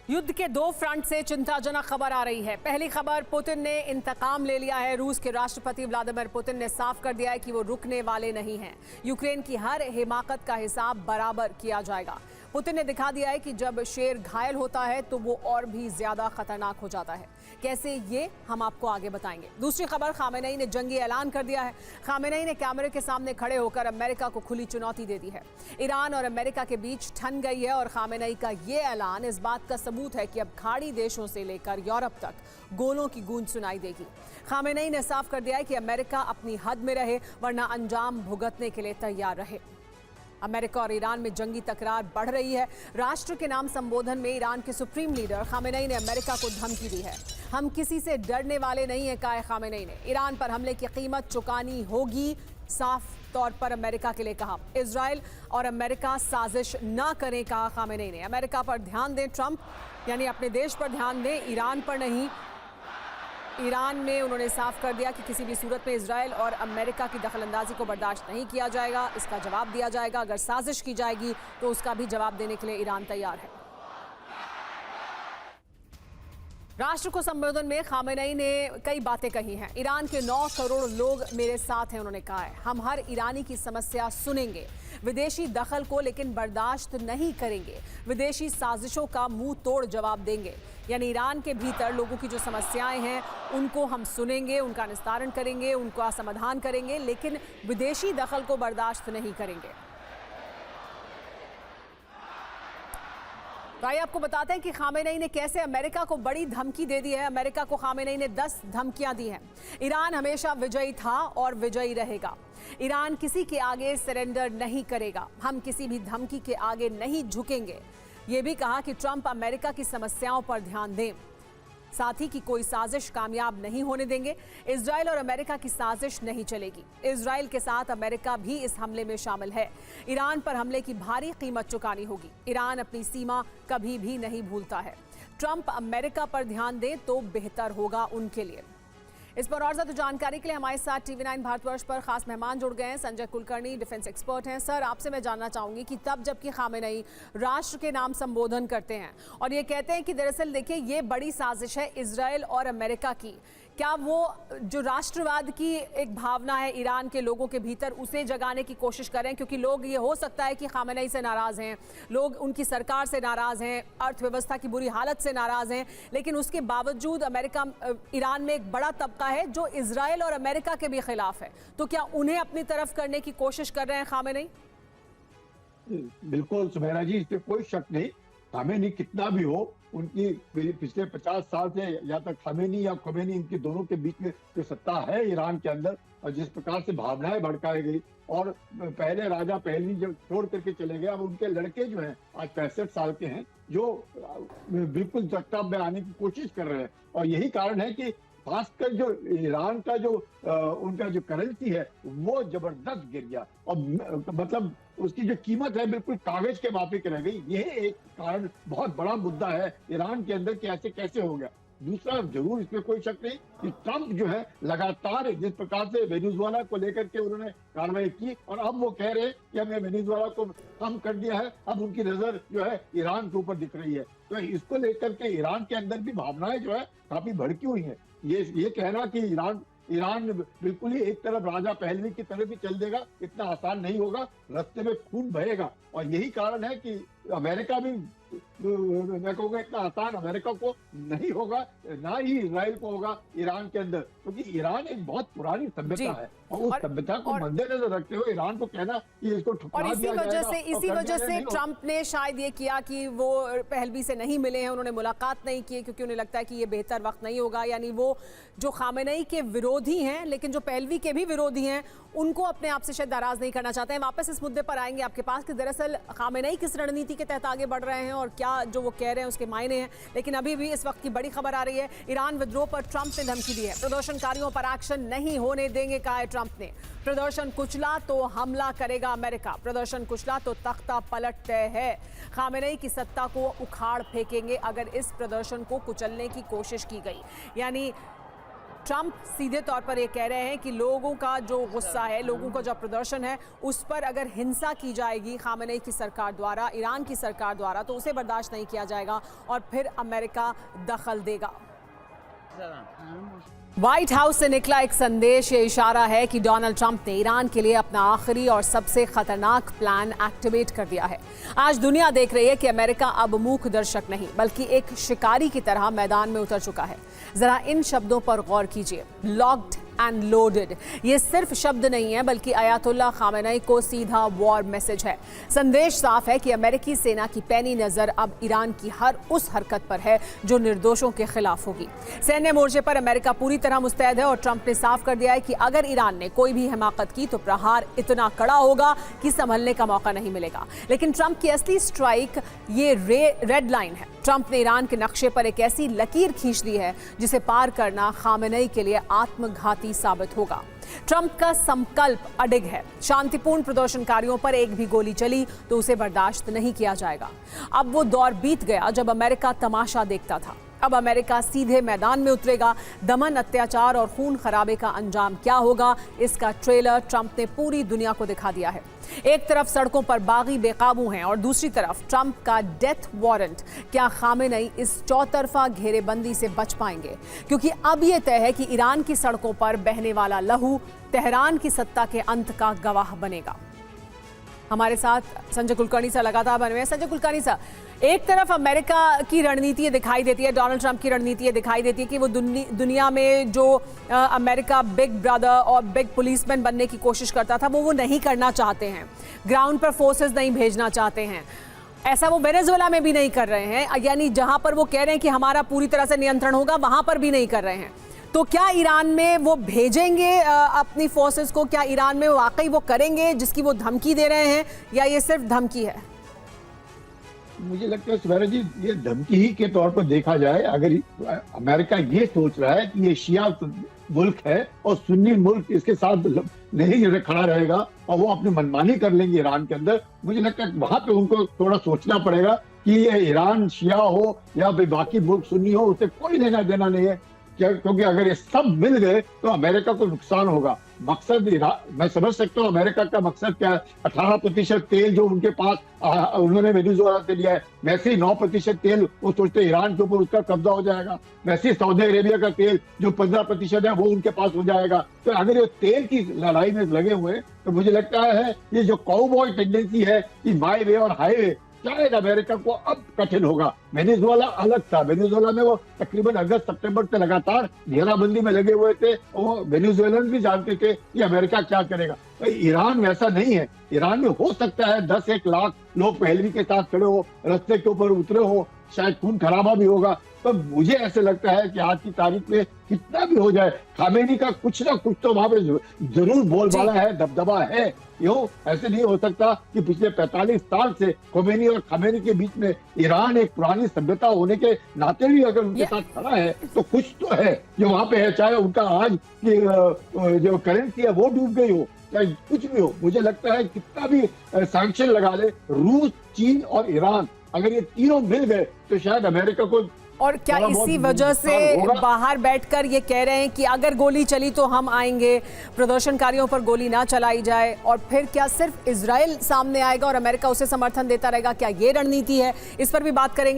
युद्ध के दो फ्रंट से चिंताजनक खबर आ रही है। पहली खबर, पुतिन ने इंतकाम ले लिया है। रूस के राष्ट्रपति व्लादिमीर पुतिन ने साफ कर दिया है कि वो रुकने वाले नहीं हैं। यूक्रेन की हर हिमाकत का हिसाब बराबर किया जाएगा। पुतिन ने दिखा दिया है कि जब शेर घायल होता है तो वो और भी ज्यादा खतरनाक हो जाता है। कैसे, ये हम आपको आगे बताएंगे। दूसरी खबर, खामेनेई ने जंगी ऐलान कर दिया है। खामेनेई ने कैमरे के सामने खड़े होकर अमेरिका को खुली चुनौती दे दी है। ईरान और अमेरिका के बीच ठन गई है और खामेनेई का ये ऐलान इस बात का सबूत है कि अब खाड़ी देशों से लेकर यूरोप तक गोलों की गूंज सुनाई देगी। खामेनेई ने साफ कर दिया है कि अमेरिका अपनी हद में रहे, वरना अंजाम भुगतने के लिए तैयार रहे। अमेरिका और ईरान में जंगी तकरार बढ़ रही है। राष्ट्र के नाम संबोधन में ईरान के सुप्रीम लीडर खामेनेई ने अमेरिका को धमकी दी है। हम किसी से डरने वाले नहीं हैं, कहा खामेनेई ने। ईरान पर हमले की कीमत चुकानी होगी, साफ तौर पर अमेरिका के लिए कहा। इजराइल और अमेरिका साजिश ना करें, कहा खामेनेई ने। अमेरिका पर ध्यान दें ट्रंप, यानी अपने देश पर ध्यान दें, ईरान पर नहीं। ईरान में उन्होंने साफ कर दिया कि किसी भी सूरत में इजराइल और अमेरिका की दखलंदाजी को बर्दाश्त नहीं किया जाएगा, इसका जवाब दिया जाएगा। अगर साजिश की जाएगी तो उसका भी जवाब देने के लिए ईरान तैयार है। राष्ट्र को संबोधन में खामेनेई ने कई बातें कही हैं। ईरान के 9 करोड़ लोग मेरे साथ हैं, उन्होंने कहा है। हम हर ईरानी की समस्या सुनेंगे, विदेशी दखल को लेकिन बर्दाश्त नहीं करेंगे, विदेशी साजिशों का मुंह तोड़ जवाब देंगे। यानी ईरान के भीतर लोगों की जो समस्याएं हैं उनको हम सुनेंगे, उनका निस्तारण करेंगे, उनका समाधान करेंगे, लेकिन विदेशी दखल को बर्दाश्त नहीं करेंगे। तो आइए आपको बताते हैं कि खामेनेई ने कैसे अमेरिका को बड़ी धमकी दे दी है। अमेरिका को खामेनेई ने 10 धमकियां दी हैं। ईरान हमेशा विजयी था और विजयी रहेगा। ईरान किसी के आगे सरेंडर नहीं करेगा। हम किसी भी धमकी के आगे नहीं झुकेंगे। ये भी कहा कि ट्रंप अमेरिका की समस्याओं पर ध्यान दें, साथ ही कि कोई साजिश कामयाब नहीं होने देंगे। इजराइल और अमेरिका की साजिश नहीं चलेगी। इजराइल के साथ अमेरिका भी इस हमले में शामिल है। ईरान पर हमले की भारी कीमत चुकानी होगी। ईरान अपनी सीमा कभी भी नहीं भूलता है। ट्रंप अमेरिका पर ध्यान दें तो बेहतर होगा उनके लिए। इस पर और ज्यादा जानकारी के लिए हमारे साथ TV9 भारतवर्ष पर खास मेहमान जुड़ गए हैं। संजय कुलकर्णी डिफेंस एक्सपर्ट हैं। सर, आपसे मैं जानना चाहूंगी कि तब जबकि खामेनेई राष्ट्र के नाम संबोधन करते हैं और ये कहते हैं कि दरअसल देखिए ये बड़ी साजिश है इजराइल और अमेरिका की, क्या वो जो राष्ट्रवाद की एक भावना है ईरान के लोगों के भीतर उसे जगाने की कोशिश करें? क्योंकि लोग, ये हो सकता है कि खामेनेई से नाराज हैं, लोग उनकी सरकार से नाराज हैं, अर्थव्यवस्था की बुरी हालत से नाराज हैं, लेकिन उसके बावजूद ईरान में एक बड़ा तबका है जो इजराइल और अमेरिका के भी खिलाफ है। तो क्या उन्हें अपनी तरफ करने की कोशिश कर रहे हैं खामेनेई? बिल्कुल सुमेरा जी, इसमें कोई शक नहीं। खामेनेई कितना भी हो, उनकी पिछले 50 साल से या तो खामेनेई या खोमेनी, इनके दोनों के बीच में जो सत्ता है ईरान के अंदर, और जिस प्रकार से भावनाएं भड़काई गई, और पहले राजा पहलवी जब छोड़ करके चले गए, अब उनके लड़के जो हैं आज 65 साल के हैं, जो बिल्कुल सत्ता में आने की कोशिश कर रहे हैं। और यही कारण है कि खासकर जो ईरान का जो उनका जो करेंसी है वो जबरदस्त गिर गया, और मतलब उसकी जो कीमत है बिल्कुल कागज के माफिक रह गई। यह एक कारण, बहुत बड़ा मुद्दा है ईरान के अंदर कि ऐसे कैसे हो गया। दूसरा, जरूर इसमें कोई शक नहीं कि ट्रंप जो है लगातार जिस प्रकार से वेनेजुएला को लेकर के उन्होंने कार्रवाई की, और अब वो कह रहे हैं कि हमने वेनेजुएला को कम कर दिया है, अब उनकी नजर जो है ईरान के ऊपर दिख रही है। तो इसको लेकर के ईरान के अंदर भी भावनाएं जो है काफी भड़की हुई है। ये कहना कि ईरान बिल्कुल ही एक तरफ राजा पहलवी की तरफ ही चल देगा, इतना आसान नहीं होगा, रास्ते में खून बहेगा। और यही कारण है कि अमेरिका भी, मैं कहूँगा इतना आसान अमेरिका को नहीं होगा, ना ही इजराइल को होगा ईरान के अंदर, क्योंकि ईरान एक बहुत पुरानी सभ्यता है, और उस सभ्यता को मद्देनजर रखते हुए ईरान को कहना कि इसको ठुकरा दिया जाएगा। इसी वजह से ट्रंप ने शायद ये किया कि वो पहलवी से नहीं मिले हैं, उन्होंने मुलाकात नहीं की, क्योंकि उन्हें लगता है कि ये बेहतर वक्त नहीं होगा। यानी वो जो खामेनेई के विरोधी हैं लेकिन जो पहलवी के भी विरोधी हैं, उनको अपने आप से शायद नाराज नहीं करना चाहते हैं। वापस इस मुद्दे पर आएंगे आपके पास कि दरअसल खामेनेई किस रणनीति के तहत आगे बढ़ रहे हैं और क्या जो वो कह रहे हैं उसके मायने हैं। लेकिन अभी भी इस वक्त की बड़ी खबर आ रही है, ईरान विद्रोह पर ट्रंप ने धमकी दी है। प्रदर्शनकारियों पर एक्शन नहीं होने देंगे, कहा है ट्रंप ने। प्रदर्शन कुचला तो हमला करेगा अमेरिका, प्रदर्शन कुचला तो तख्ता पलट तय है। खामेनेई की सत्ता को उखाड़ फेंकेंगे अगर इस प्रदर्शन को कुचलने की कोशिश की गई। यानी ट्रंप सीधे तौर पर ये कह रहे हैं कि लोगों का जो गुस्सा है, लोगों का जो प्रदर्शन है, उस पर अगर हिंसा की जाएगी खामेनेई की सरकार द्वारा, ईरान की सरकार द्वारा, तो उसे बर्दाश्त नहीं किया जाएगा और फिर अमेरिका दखल देगा। व्हाइट हाउस से निकला एक संदेश ये इशारा है कि डोनाल्ड ट्रंप ने ईरान के लिए अपना आखिरी और सबसे खतरनाक प्लान एक्टिवेट कर दिया है। आज दुनिया देख रही है कि अमेरिका अब मूक दर्शक नहीं बल्कि एक शिकारी की तरह मैदान में उतर चुका है। जरा इन शब्दों पर गौर कीजिए, लॉक्ड एंड लोडेड। ये सिर्फ शब्द नहीं है बल्कि अयातुल्लाह खामेनेई को सीधा वॉर मैसेज है। संदेश साफ है कि अमेरिकी सेना की पैनी नजर अब ईरान की हर उस हरकत पर है जो निर्दोषों के खिलाफ होगी। सैन्य मोर्चे पर अमेरिका पूरी तरह मुस्तैद है और ट्रंप ने साफ कर दिया है कि अगर ईरान ने कोई भी हिमाकत की तो प्रहार इतना कड़ा होगा कि संभलने का मौका नहीं मिलेगा। लेकिन ट्रंप की असली स्ट्राइक ये रेड लाइन है। ट्रंप ने ईरान के नक्शे पर एक ऐसी लकीर खींच दी है जिसे पार करना खामेनेई के लिए आत्मघाती साबित होगा। ट्रंप का संकल्प अडिग है। शांतिपूर्ण प्रदर्शनकारियों पर एक भी गोली चली तो उसे बर्दाश्त नहीं किया जाएगा। अब वो दौर बीत गया जब अमेरिका तमाशा देखता था। अब अमेरिका सीधे मैदान में उतरेगा। दमन, अत्याचार और खून खराबे का अंजाम क्या होगा, इसका ट्रेलर ट्रंप ने पूरी दुनिया को दिखा दिया है। एक तरफ सड़कों पर बागी बेकाबू हैं और दूसरी तरफ ट्रंप का डेथ वारंट। क्या खामेनेई इस चौतरफा घेरेबंदी से बच पाएंगे? क्योंकि अब यह तय है कि ईरान की सड़कों पर बहने वाला लहू तेहरान की सत्ता के अंत का गवाह बनेगा। हमारे साथ संजय कुलकर्णी साहब लगातार बने हुए हैं। संजय कुलकर्णी साहब, एक तरफ अमेरिका की रणनीति ये दिखाई देती है, डोनाल्ड ट्रंप की रणनीति ये दिखाई देती है कि वो दुनिया में जो अमेरिका बिग ब्रदर और बिग पुलिसमैन बनने की कोशिश करता था वो नहीं करना चाहते हैं। ग्राउंड पर फोर्सेस नहीं भेजना चाहते हैं। ऐसा वो वेनेजुएला में भी नहीं कर रहे हैं, यानी जहां पर वो कह रहे हैं कि हमारा पूरी तरह से नियंत्रण होगा वहां पर भी नहीं कर रहे हैं। तो क्या ईरान में वो भेजेंगे अपनी फोर्सेस को? क्या ईरान में वाकई वो करेंगे जिसकी वो धमकी दे रहे हैं, या ये सिर्फ धमकी है? मुझे लगता है सुबैरा जी, ये धमकी ही के तौर पर देखा जाए। अगर अमेरिका ये सोच रहा है कि ये शिया मुल्क है और सुन्नी मुल्क इसके साथ नहीं खड़ा रहेगा और वो अपनी मनमानी कर लेंगे ईरान के अंदर, मुझे लगता है वहां पे उनको थोड़ा सोचना पड़ेगा कि ये ईरान शिया हो या बाकी मुल्क सुन्नी हो, उससे कोई लेना देना नहीं है। क्योंकि अगर ये सब मिल गए तो अमेरिका को नुकसान होगा। मकसद मैं समझ सकता हूँ अमेरिका का मकसद क्या है। 18% तेल जो उनके पास उन्होंने वेनेजुएला से लिया है, वैसे ही 9% तेल वो सोचते ईरान के ऊपर उसका कब्जा हो जाएगा। वैसे ही सऊदी अरेबिया का तेल जो 15% है वो उनके पास हो जाएगा। तो अगर ये तेल की लड़ाई में लगे हुए तो मुझे लगता है ये जो काउबॉय टेंडेंसी है कि माई वे और हाईवे, शायद अमेरिका को अब कठिन होगा। वेनेजुएला अलग था। वेनेजुएला में वो तकरीबन अगस्त सितंबर से लगातार घेराबंदी में लगे हुए थे। वो वेनेजुएलन भी जानते थे कि अमेरिका क्या करेगा। तो ईरान वैसा नहीं है। ईरान में हो सकता है 10-1 लाख लोग पहलवी के साथ खड़े हो, रास्ते के ऊपर उतरे हो, शायद खून खराबा भी होगा। तो मुझे ऐसे लगता है कि आज की तारीख में कितना भी हो जाए, खामेनी का कुछ ना कुछ तो वहां पे जरूर बोलबाला है, दबदबा है। यूं ऐसे नहीं हो सकता कि पिछले 45 साल से खोमेनी और खामेनी के बीच में ईरान एक पुरानी सभ्यता होने के नाते भी अगर उनके साथ खड़ा है तो कुछ तो है जो वहां पे है। चाहे उनका आज की जो करेंसी है वो डूब गई हो, चाहे कुछ भी हो, मुझे लगता है कितना भी सैंक्शन लगा ले रूस, चीन और ईरान, अगर ये तीनों मिल गए तो शायद अमेरिका को। और क्या इसी वजह से बाहर बैठकर ये कह रहे हैं कि अगर गोली चली तो हम आएंगे, प्रदर्शनकारियों पर गोली ना चलाई जाए? और फिर क्या सिर्फ इजराइल सामने आएगा और अमेरिका उसे समर्थन देता रहेगा? क्या ये रणनीति है? इस पर भी बात करेंगे।